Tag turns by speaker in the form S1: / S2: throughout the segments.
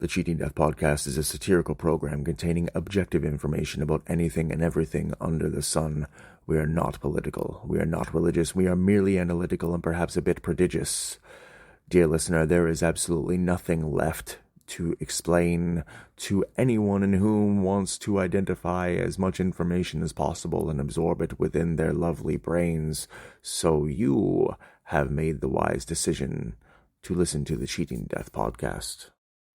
S1: The Cheating Death Podcast is a satirical program containing objective information about anything and everything under the sun. We are not political. We are not religious. We are merely analytical and perhaps a bit prodigious. Dear listener, there is absolutely nothing left to explain to anyone in whom wants to identify as much information as possible and absorb it within their lovely brains. So you have made the wise decision to listen to the Cheating Death Podcast.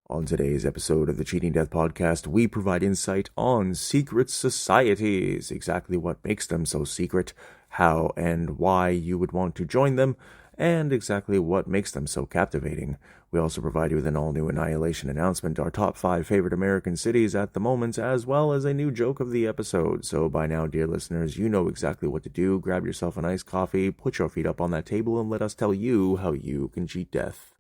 S1: On today's episode of the Cheating Death Podcast, we provide insight on secret societies, exactly what makes them so secret, how and why you would want to join them, and exactly what makes them so captivating. We also provide you with an all-new Annihilation Announcement, our top 5 favorite American cities at the moment, as well as a new joke of the episode. So by now, dear listeners, you know exactly what to do. Grab yourself a nice coffee, put your feet up on that table, and let us tell you how you can cheat death.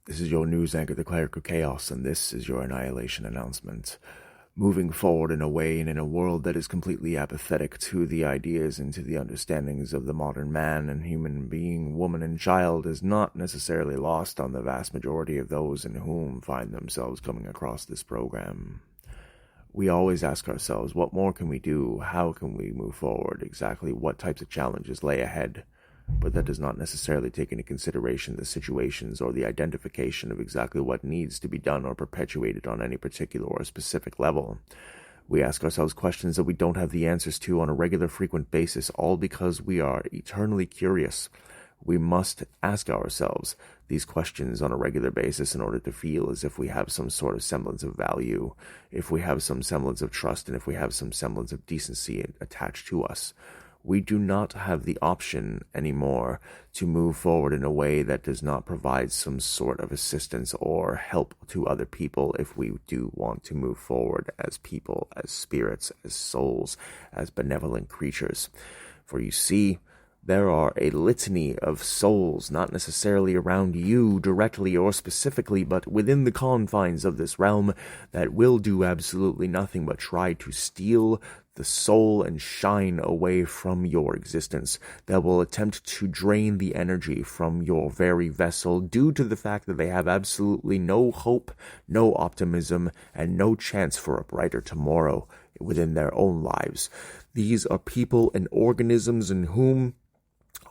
S1: This is your news anchor, the Cleric of Chaos, and this is your Annihilation Announcement. Moving forward in a way and in a world that is completely apathetic to the ideas and to the understandings of the modern man and human being, woman, and child is not necessarily lost on the vast majority of those in whom find themselves coming across this program. We always ask ourselves, what more can we do? How can we move forward? Exactly what types of challenges lay ahead? But that does not necessarily take into consideration the situations or the identification of exactly what needs to be done or perpetuated on any particular or specific level. We ask ourselves questions that we don't have the answers to on a regular, frequent basis, all because we are eternally curious. We must ask ourselves these questions on a regular basis in order to feel as if we have some sort of semblance of value, if we have some semblance of trust, and if we have some semblance of decency attached to us. We do not have the option anymore to move forward in a way that does not provide some sort of assistance or help to other people if we do want to move forward as people, as spirits, as souls, as benevolent creatures. For you see, there are a litany of souls, not necessarily around you directly or specifically, but within the confines of this realm, that will do absolutely nothing but try to steal the soul and shine away from your existence, that will attempt to drain the energy from your very vessel due to the fact that they have absolutely no hope, no optimism, and no chance for a brighter tomorrow within their own lives. These are people and organisms in whom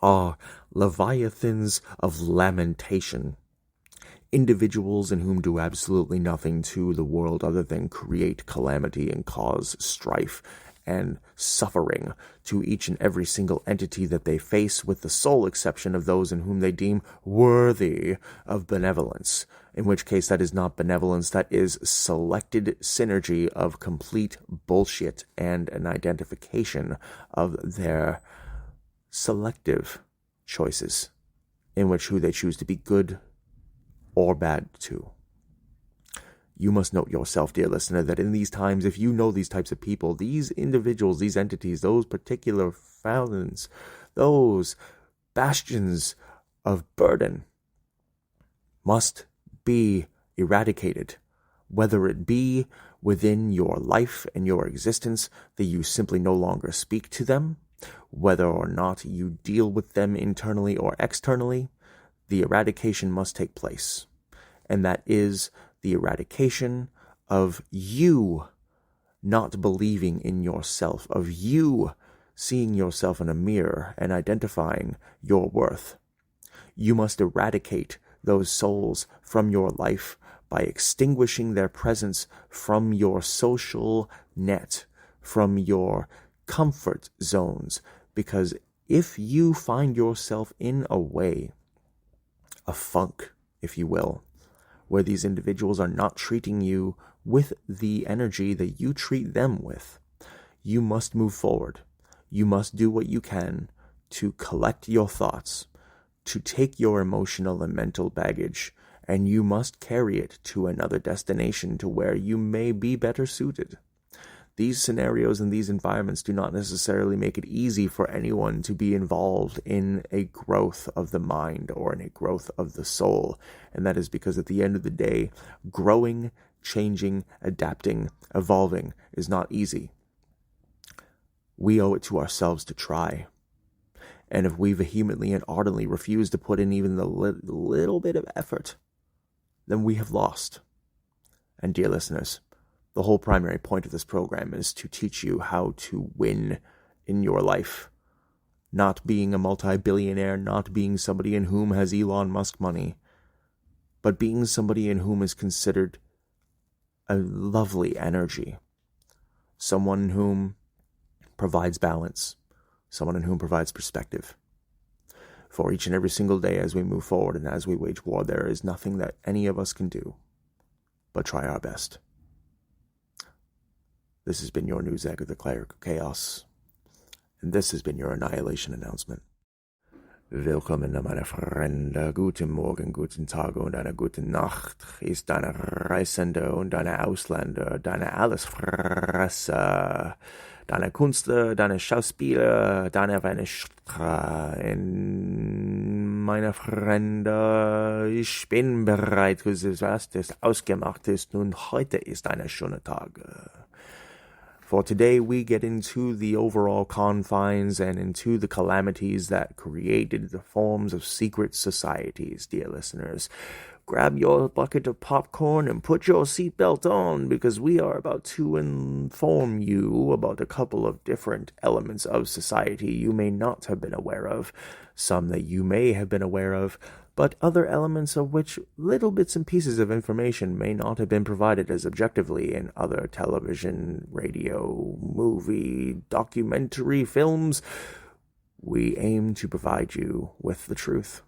S1: are leviathans of lamentation. Individuals in whom do absolutely nothing to the world other than create calamity and cause strife and suffering to each and every single entity that they face, with the sole exception of those in whom they deem worthy of benevolence. in which case that is not benevolence, that is selected synergy of complete bullshit and an identification of their selective choices, in which who they choose to be good or bad to. You must note yourself, dear listener, that in these times, if you know these types of people, these individuals, these entities, those particular fountains, those bastions of burden must be eradicated, whether it be within your life and your existence that you simply no longer speak to them, whether or not you deal with them internally or externally, the eradication must take place. And that is the eradication of you not believing in yourself, of you seeing yourself in a mirror and identifying your worth. You must eradicate those souls from your life by extinguishing their presence from your social net, from your comfort zones. Because if you find yourself in a way, a funk, if you will, where these individuals are not treating you with the energy that you treat them with, you must move forward. You must do what you can to collect your thoughts, to take your emotional and mental baggage, and you must carry it to another destination to where you may be better suited. These scenarios and these environments do not necessarily make it easy for anyone to be involved in a growth of the mind or in a growth of the soul. And that is because at the end of the day, growing, changing, adapting, evolving is not easy. We owe it to ourselves to try. And if we vehemently and ardently refuse to put in even the little bit of effort, then we have lost. And dear listeners, the whole primary point of this program is to teach you how to win in your life. Not being a multi-billionaire, not being somebody in whom has Elon Musk money, but being somebody in whom is considered a lovely energy. Someone whom provides balance. Someone in whom provides perspective. For each and every single day as we move forward and as we wage war, there is nothing that any of us can do but try our best. This has been your news anchor, the Cleric of Chaos, and this has been your Annihilation Announcement. Willkommen, meine Freunde. Guten Morgen, guten Tag und eine gute Nacht. Ist deine Reisende und deine Ausländer, deine Allesfresser, deine Künstler, deine Schauspieler, deine Venestrra. Meine Freunde, ich bin bereit, was das ausgemacht ist. Nun, heute ist ein schöner Tag. For today, we get into the overall confines and into the calamities that created the forms of secret societies, dear listeners. Grab your bucket of popcorn and put your seatbelt on, because we are about to inform you about a couple of different elements of society you may not have been aware of, some that you may have been aware of, but other elements of which little bits and pieces of information may not have been provided as objectively in other television, radio, movie, documentary films. We aim to provide you with the truth.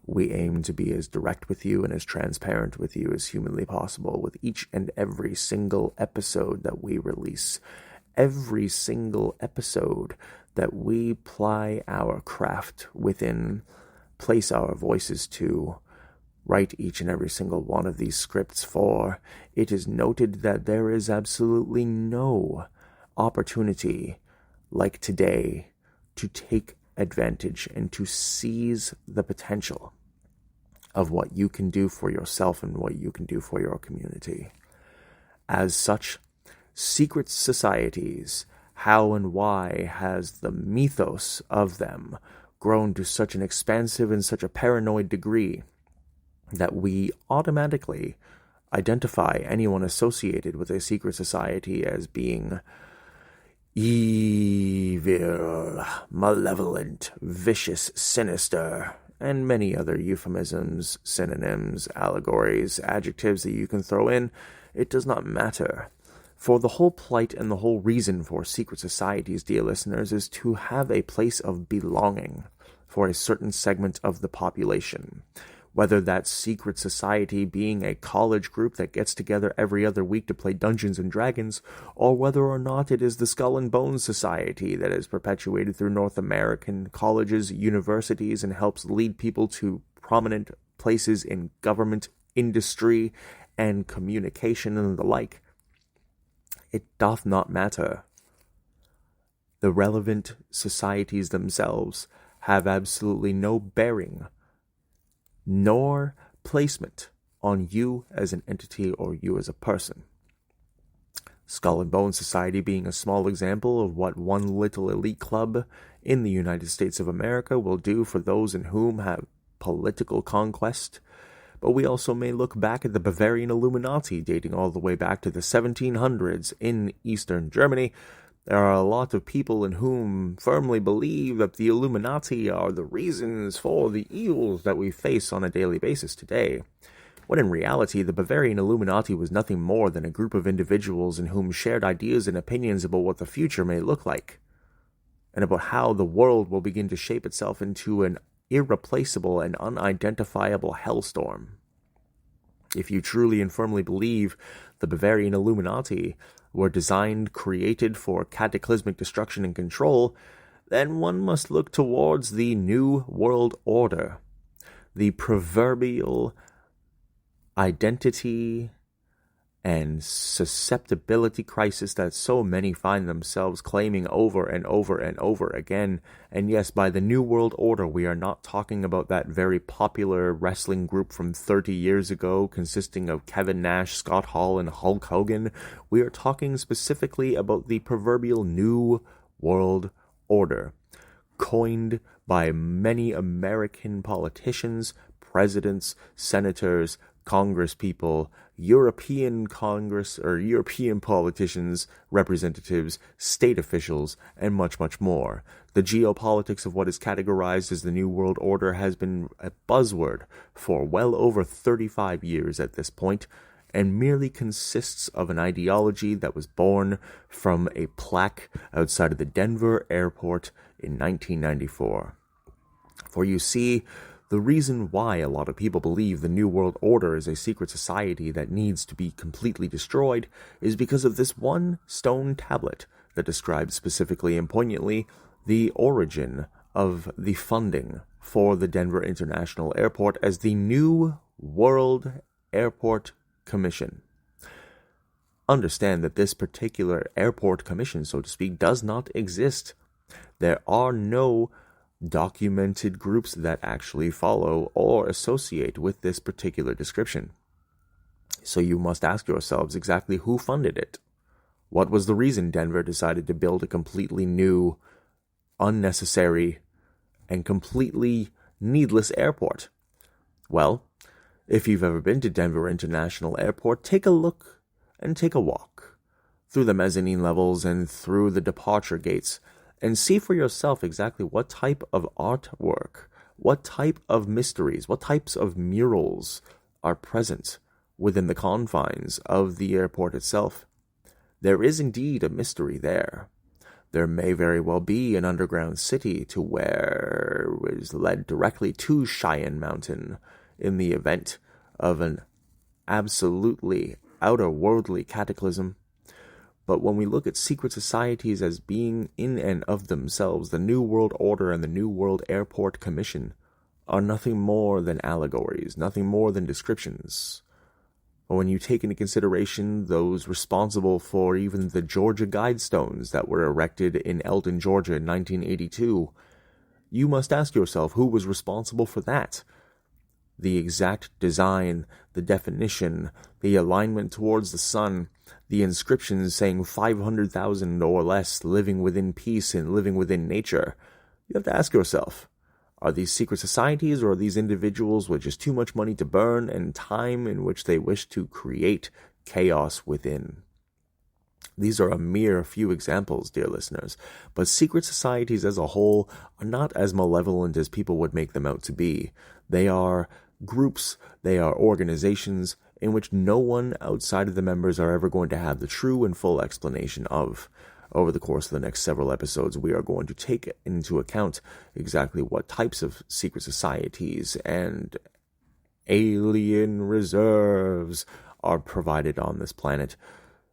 S1: We aim to be as direct with you and as transparent with you as humanly possible with each and every single episode that we release. Every single episode that we ply our craft within, place our voices to, write each and every single one of these scripts for, it is noted that there is absolutely no opportunity like today to take advantage and to seize the potential of what you can do for yourself and what you can do for your community. As such, secret societies, how and why has the mythos of them grown to such an expansive and such a paranoid degree that we automatically identify anyone associated with a secret society as being evil, malevolent, vicious, sinister, and many other euphemisms, synonyms, allegories, adjectives that you can throw in. It does not matter. For the whole plight and the whole reason for secret societies, dear listeners, is to have a place of belonging for a certain segment of the population. Whether that secret society being a college group that gets together every other week to play Dungeons and Dragons, or whether or not it is the Skull and Bones Society that is perpetuated through North American colleges, universities, and helps lead people to prominent places in government, industry, and communication and the like. It doth not matter. The relevant societies themselves have absolutely no bearing nor placement on you as an entity or you as a person. Skull and Bone Society being a small example of what one little elite club in the United States of America will do for those in whom have political conquest. But we also may look back at the Bavarian Illuminati dating all the way back to the 1700s in Eastern Germany. There are a lot of people in whom firmly believe that the Illuminati are the reasons for the evils that we face on a daily basis today, when in reality the Bavarian Illuminati was nothing more than a group of individuals in whom shared ideas and opinions about what the future may look like, and about how the world will begin to shape itself into an irreplaceable and unidentifiable hellstorm. If you truly and firmly believe the Bavarian Illuminati were designed, created for cataclysmic destruction and control, then one must look towards the New World Order, the proverbial identity and susceptibility crisis that so many find themselves claiming over and over and over again. And yes, by the New World Order, we are not talking about that very popular wrestling group from 30 years ago consisting of Kevin Nash, Scott Hall, and Hulk Hogan. We are talking specifically about the proverbial New World Order, coined by many American politicians, presidents, senators, congresspeople, European Congress or European politicians, representatives, state officials, and much, much more. The geopolitics of what is categorized as the New World Order has been a buzzword for well over 35 years at this point, and merely consists of an ideology that was born from a plaque outside of the Denver airport in 1994. For you see, the reason why a lot of people believe the New World Order is a secret society that needs to be completely destroyed is because of this one stone tablet that describes specifically and poignantly the origin of the funding for the Denver International Airport as the New World Airport Commission. Understand that this particular airport commission, so to speak, does not exist. There are no documented groups that actually follow or associate with this particular description. So you must ask yourselves exactly who funded it. What was the reason Denver decided to build a completely new, unnecessary, and completely needless airport? Well, if you've ever been to Denver International Airport, take a look and take a walk through the mezzanine levels and through the departure gates, and see for yourself exactly what type of artwork, what type of mysteries, what types of murals are present within the confines of the airport itself. There is indeed a mystery there. There may very well be an underground city to where it is led directly to Cheyenne Mountain in the event of an absolutely outer-worldly cataclysm. But when we look at secret societies as being in and of themselves, the New World Order and the New World Airport Commission are nothing more than allegories, nothing more than descriptions. But when you take into consideration those responsible for even the Georgia Guidestones that were erected in Eldon, Georgia in 1982, you must ask yourself who was responsible for that. The exact design, the definition, the alignment towards the sun, the inscriptions saying 500,000 or less living within peace and living within nature. You have to ask yourself, are these secret societies or are these individuals with just too much money to burn and time in which they wish to create chaos within? These are a mere few examples, dear listeners, but secret societies as a whole are not as malevolent as people would make them out to be. They are groups, they are organizations in which no one outside of the members are ever going to have the true and full explanation of. Over the course of the next several episodes, we are going to take into account exactly what types of secret societies and alien reserves are provided on this planet.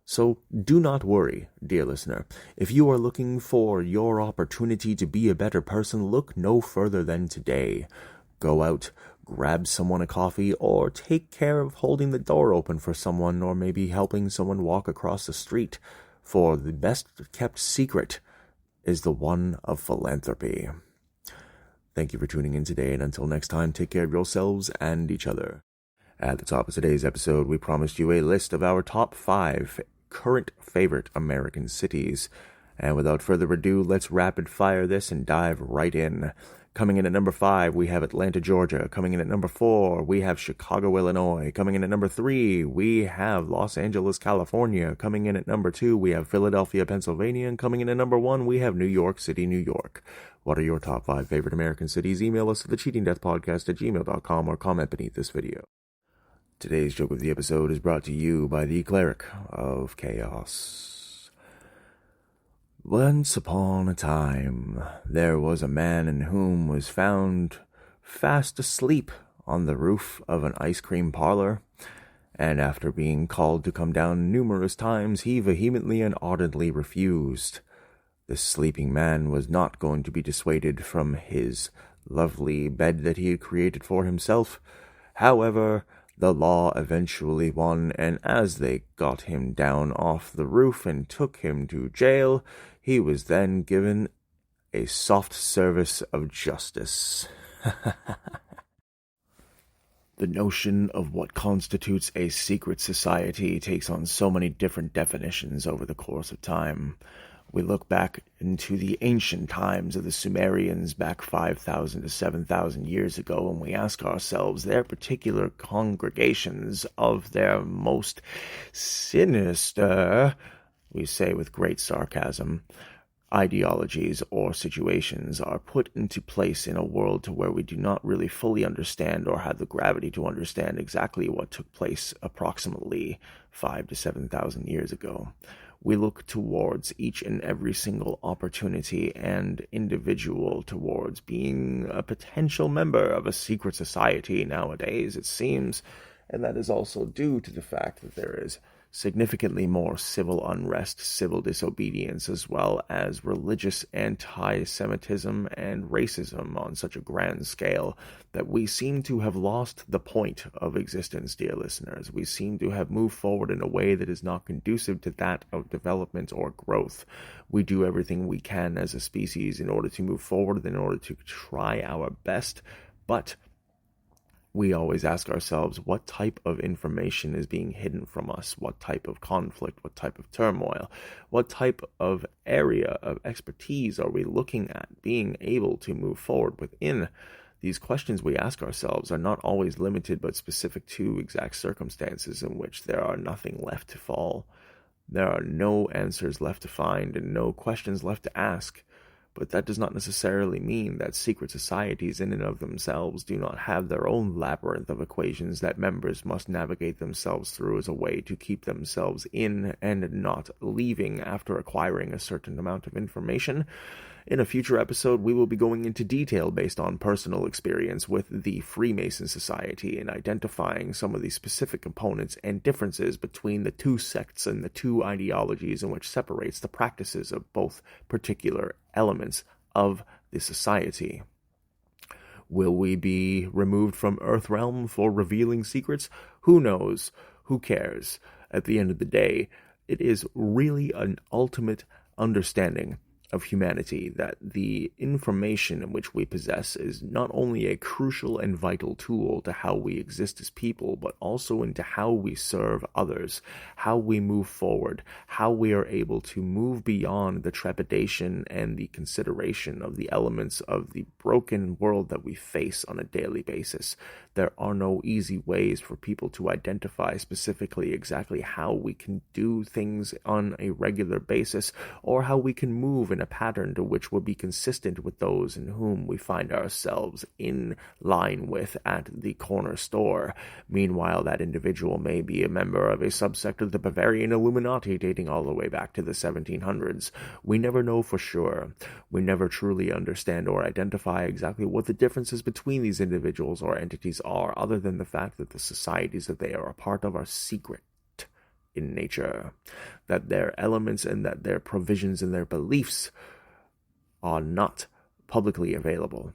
S1: So do not worry, dear listener. If you are looking for your opportunity to be a better person, look no further than today. Go out, grab someone a coffee, or take care of holding the door open for someone, or maybe helping someone walk across the street. For the best kept secret is the one of philanthropy. Thank you for tuning in today, and until next time, take care of yourselves and each other. At the top of today's episode, we promised you a list of our top 5 current favorite American cities. And without further ado, let's rapid fire this and dive right in. Coming in at number 5, we have Atlanta, Georgia. Coming in at number 4, we have Chicago, Illinois. Coming in at number 3, we have Los Angeles, California. Coming in at number 2, we have Philadelphia, Pennsylvania. And coming in at number 1, we have New York City, New York. What are your top 5 favorite American cities? Email us at thecheatingdeathpodcast@gmail.com or comment beneath this video. Today's joke of the episode is brought to you by the Cleric of Chaos. Once upon a time, there was a man in whom was found fast asleep on the roof of an ice cream parlor, and after being called to come down numerous times, he vehemently and ardently refused. The sleeping man was not going to be dissuaded from his lovely bed that he had created for himself. However, the law eventually won, and as they got him down off the roof and took him to jail, he was then given a soft service of justice. The notion of what constitutes a secret society takes on so many different definitions over the course of time. We look back into the ancient times of the Sumerians back 5,000 to 7,000 years ago, and we ask ourselves their particular congregations of their most sinister, we say with great sarcasm, ideologies or situations are put into place in a world to where we do not really fully understand or have the gravity to understand exactly what took place approximately 5,000 to 7,000 years ago. We look towards each and every single opportunity and individual towards being a potential member of a secret society nowadays, it seems, and that is also due to the fact that there is significantly more civil unrest, civil disobedience, as well as religious anti-Semitism and racism on such a grand scale that we seem to have lost the point of existence, dear listeners. We seem to have moved forward in a way that is not conducive to that of development or growth. We do everything we can as a species in order to move forward, in order to try our best, but we always ask ourselves, what type of information is being hidden from us? What type of conflict? What type of turmoil? What type of area of expertise are we looking at being able to move forward within? These questions we ask ourselves are not always limited but specific to exact circumstances in which there are nothing left to fall. There are no answers left to find and no questions left to ask. But that does not necessarily mean that secret societies in and of themselves do not have their own labyrinth of equations that members must navigate themselves through as a way to keep themselves in and not leaving after acquiring a certain amount of information. In a future episode, we will be going into detail based on personal experience with the Freemason Society and identifying some of the specific components and differences between the two sects and the two ideologies, in which separates the practices of both particular elements of the society. Will we be removed from Earthrealm for revealing secrets? Who knows? Who cares? At the end of the day, it is really an ultimate understanding of humanity that the information in which we possess is not only a crucial and vital tool to how we exist as people, but also into how we serve others, how we move forward, how we are able to move beyond the trepidation and the consideration of the elements of the broken world that we face on a daily basis. There are no easy ways for people to identify specifically exactly how we can do things on a regular basis, or how we can move in in a pattern to which will be consistent with those in whom we find ourselves in line with at the corner store. Meanwhile, that individual may be a member of a subsect of the Bavarian Illuminati dating all the way back to the 1700s. We never know for sure. We never truly understand or identify exactly what the differences between these individuals or entities are, other than the fact that the societies that they are a part of are secret in nature, that their elements and that their provisions and their beliefs are not publicly available.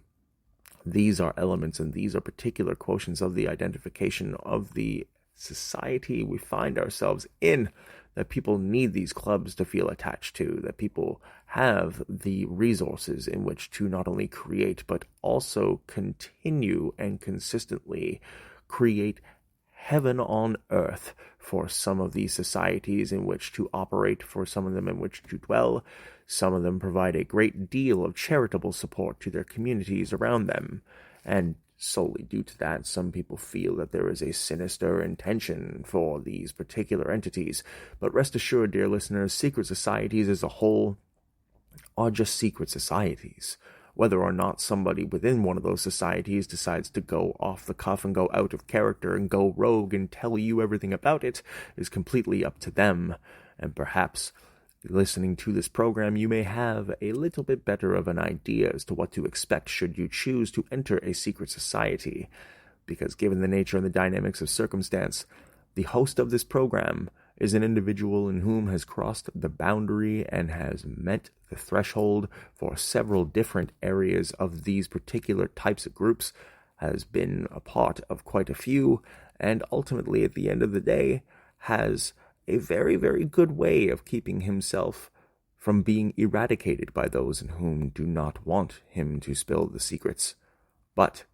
S1: These are elements and these are particular quotients of the identification of the society we find ourselves in, that people need these clubs to feel attached to, that people have the resources in which to not only create but also continue and consistently create heaven on earth for some of these societies in which to operate, for some of them in which to dwell. Some of them provide a great deal of charitable support to their communities around them, and solely due to that, some people feel that there is a sinister intention for these particular entities. But rest assured, dear listeners, secret societies as a whole are just secret societies. Whether or not somebody within one of those societies decides to go off the cuff and go out of character and go rogue and tell you everything about it is completely up to them. And perhaps listening to this program, you may have a little bit better of an idea as to what to expect should you choose to enter a secret society. Because given the nature and the dynamics of circumstance, the host of this program is an individual in whom has crossed the boundary and has met the threshold for several different areas of these particular types of groups, has been a part of quite a few, and ultimately, at the end of the day, has a very, very good way of keeping himself from being eradicated by those in whom do not want him to spill the secrets. But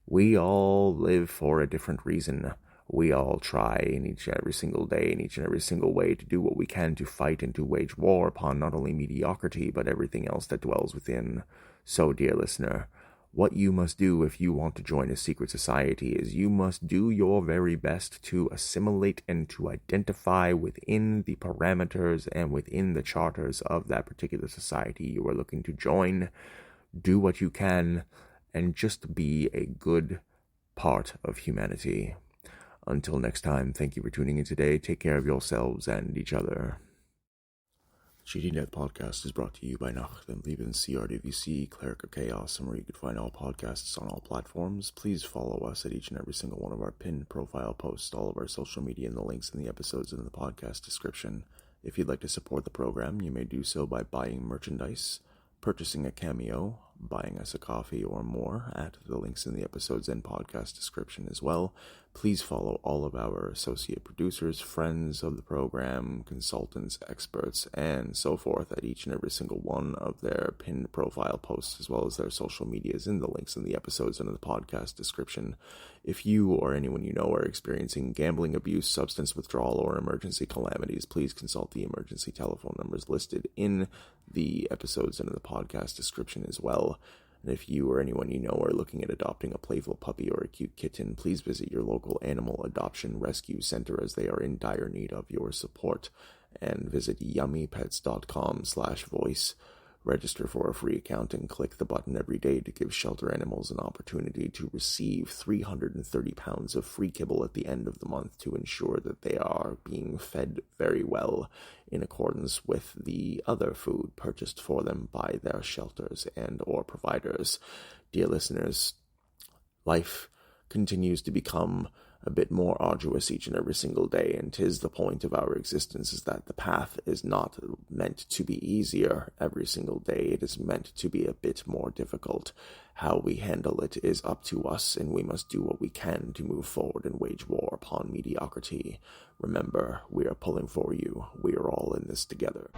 S1: we all live for a different reason. We all try in each and every single day, in each and every single way, to do what we can to fight and to wage war upon not only mediocrity, but everything else that dwells within. So, dear listener, what you must do if you want to join a secret society is you must do your very best to assimilate and to identify within the parameters and within the charters of that particular society you are looking to join. Do what you can and just be a good part of humanity. Until next time, thank you for tuning in today. Take care of yourselves and each other. Cheating Death Podcast is brought to you by Nach dem Leben CRDVC, Cleric of Chaos, and where you can find all podcasts on all platforms. Please follow us at each and every single one of our pinned profile posts, all of our social media, and the links in the episodes in the podcast description. If you'd like to support the program, you may do so by buying merchandise, purchasing a cameo, buying us a coffee or more at the links in the episodes and podcast description as well. Please follow all of our associate producers, friends of the program, consultants, experts, and so forth at each and every single one of their pinned profile posts, as well as their social medias in the links in the episodes and in the podcast description. If you or anyone you know are experiencing gambling abuse, substance withdrawal, or emergency calamities, please consult the emergency telephone numbers listed in the episodes and in the podcast description as well. And if you or anyone you know are looking at adopting a playful puppy or a cute kitten, please visit your local animal adoption rescue center, as they are in dire need of your support. And visit yummypets.com/voice. Register for a free account and click the button every day to give shelter animals an opportunity to receive 330 pounds of free kibble at the end of the month to ensure that they are being fed very well in accordance with the other food purchased for them by their shelters and or providers. Dear listeners, life continues to become a bit more arduous each and every single day, and 'tis the point of our existence is that the path is not meant to be easier every single day. It is meant to be a bit more difficult. How we handle it is up to us, and we must do what we can to move forward and wage war upon mediocrity. Remember, we are pulling for you. We are all in this together.